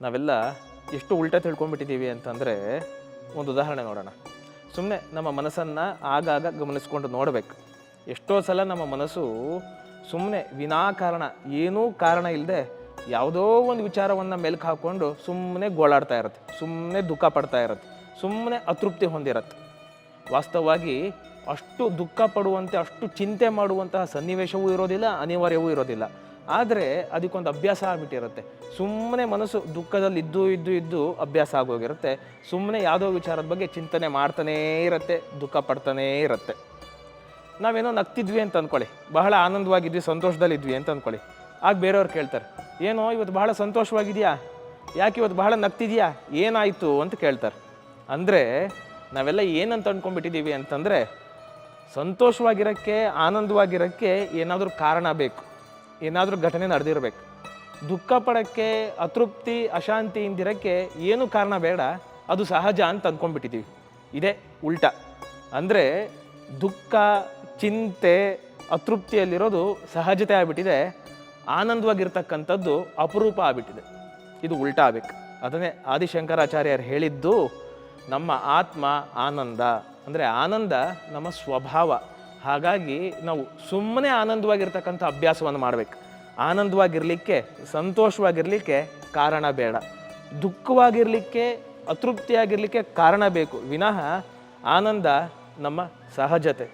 ನಾವೆಲ್ಲ ಎಷ್ಟು ಉಲ್ಟಾ ತಿಳ್ಕೊಂಡ್ಬಿಟ್ಟಿದ್ದೀವಿ ಅಂತಂದರೆ ಒಂದು ಉದಾಹರಣೆ ನೋಡೋಣ. ಸುಮ್ಮನೆ ನಮ್ಮ ಮನಸ್ಸನ್ನು ಆಗಾಗ ಗಮನಿಸ್ಕೊಂಡು ನೋಡಬೇಕು. ಎಷ್ಟೋ ಸಲ ನಮ್ಮ ಮನಸ್ಸು ಸುಮ್ಮನೆ ವಿನಾಕಾರಣ ಏನೂ ಕಾರಣ ಇಲ್ಲದೆ ಯಾವುದೋ ಒಂದು ವಿಚಾರವನ್ನು ಮೆಲ್ಕು ಹಾಕ್ಕೊಂಡು ಸುಮ್ಮನೆ ಗೋಳಾಡ್ತಾ ಇರುತ್ತೆ, ಸುಮ್ಮನೆ ದುಃಖ ಪಡ್ತಾ ಇರುತ್ತೆ, ಸುಮ್ಮನೆ ಅತೃಪ್ತಿ ಹೊಂದಿರುತ್ತೆ. ವಾಸ್ತವವಾಗಿ ಅಷ್ಟು ದುಃಖ ಪಡುವಂತೆ ಅಷ್ಟು ಚಿಂತೆ ಮಾಡುವಂತಹ ಸನ್ನಿವೇಶವೂ ಇರೋದಿಲ್ಲ, ಅನಿವಾರ್ಯವೂ ಇರೋದಿಲ್ಲ. ಆದರೆ ಅದಕ್ಕೊಂದು ಅಭ್ಯಾಸ ಆಗಿಬಿಟ್ಟಿರುತ್ತೆ. ಸುಮ್ಮನೆ ಮನಸ್ಸು ದುಃಖದಲ್ಲಿ ಇದ್ದು ಅಭ್ಯಾಸ ಆಗೋಗಿರುತ್ತೆ. ಸುಮ್ಮನೆ ಯಾವುದೋ ವಿಚಾರದ ಬಗ್ಗೆ ಚಿಂತನೆ ಮಾಡ್ತಾನೇ ಇರುತ್ತೆ, ದುಃಖ ಪಡ್ತಾನೇ ಇರುತ್ತೆ. ನಾವೇನೋ ನಗ್ತಿದ್ವಿ ಅಂತ ಅಂದ್ಕೊಳ್ಳಿ, ಬಹಳ ಆನಂದವಾಗಿದ್ವಿ, ಸಂತೋಷದಲ್ಲಿದ್ವಿ ಅಂತ ಅಂದ್ಕೊಳ್ಳಿ. ಆಗ ಬೇರೆಯವ್ರು ಕೇಳ್ತಾರೆ, ಏನೋ ಇವತ್ತು ಬಹಳ ಸಂತೋಷವಾಗಿದೆಯಾ, ಯಾಕೆ ಇವತ್ತು ಬಹಳ ನಗ್ತಿದೆಯಾ, ಏನಾಯಿತು ಅಂತ ಕೇಳ್ತಾರೆ. ಅಂದರೆ ನಾವೆಲ್ಲ ಏನಂತ ಅಂದ್ಕೊಂಡ್ಬಿಟ್ಟಿದ್ದೀವಿ ಅಂತಂದರೆ, ಸಂತೋಷವಾಗಿರೋಕ್ಕೆ ಆನಂದವಾಗಿರೋಕ್ಕೆ ಏನಾದರೂ ಕಾರಣ ಬೇಕು, ಏನಾದರೂ ಘಟನೆ ನಡೆದಿರಬೇಕು. ದುಃಖ ಪಡೋಕ್ಕೆ, ಅತೃಪ್ತಿ ಅಶಾಂತಿಯಿಂದಿರೋಕ್ಕೆ ಏನು ಕಾರಣ ಬೇಡ, ಅದು ಸಹಜ ಅಂತ ಅಂದ್ಕೊಂಡ್ಬಿಟ್ಟಿದ್ದೀವಿ. ಇದೇ ಉಲ್ಟಾ. ಅಂದರೆ ದುಃಖ, ಚಿಂತೆ, ಅತೃಪ್ತಿಯಲ್ಲಿರೋದು ಸಹಜತೆ ಆಗಿಬಿಟ್ಟಿದೆ, ಆನಂದವಾಗಿರ್ತಕ್ಕಂಥದ್ದು ಅಪರೂಪ ಆಗಿಬಿಟ್ಟಿದೆ. ಇದು ಉಲ್ಟಾ ಆಗಬೇಕು. ಅದನ್ನೇ ಆದಿಶಂಕರಾಚಾರ್ಯರು ಹೇಳಿದ್ದು, ನಮ್ಮ ಆತ್ಮ ಆನಂದ, ಅಂದರೆ ಆನಂದ ನಮ್ಮ ಸ್ವಭಾವ. ಹಾಗಾಗಿ ನಾವು ಸುಮ್ಮನೆ ಆನಂದವಾಗಿರ್ತಕ್ಕಂಥ ಅಭ್ಯಾಸವನ್ನು ಮಾಡಬೇಕು. ಆನಂದವಾಗಿರಲಿಕ್ಕೆ, ಸಂತೋಷವಾಗಿರಲಿಕ್ಕೆ ಕಾರಣ ಬೇಡ. ದುಃಖವಾಗಿರಲಿಕ್ಕೆ, ಅತೃಪ್ತಿಯಾಗಿರಲಿಕ್ಕೆ ಕಾರಣ ಬೇಕು ವಿನಃ ಆನಂದ ನಮ್ಮ ಸಹಜತೆ.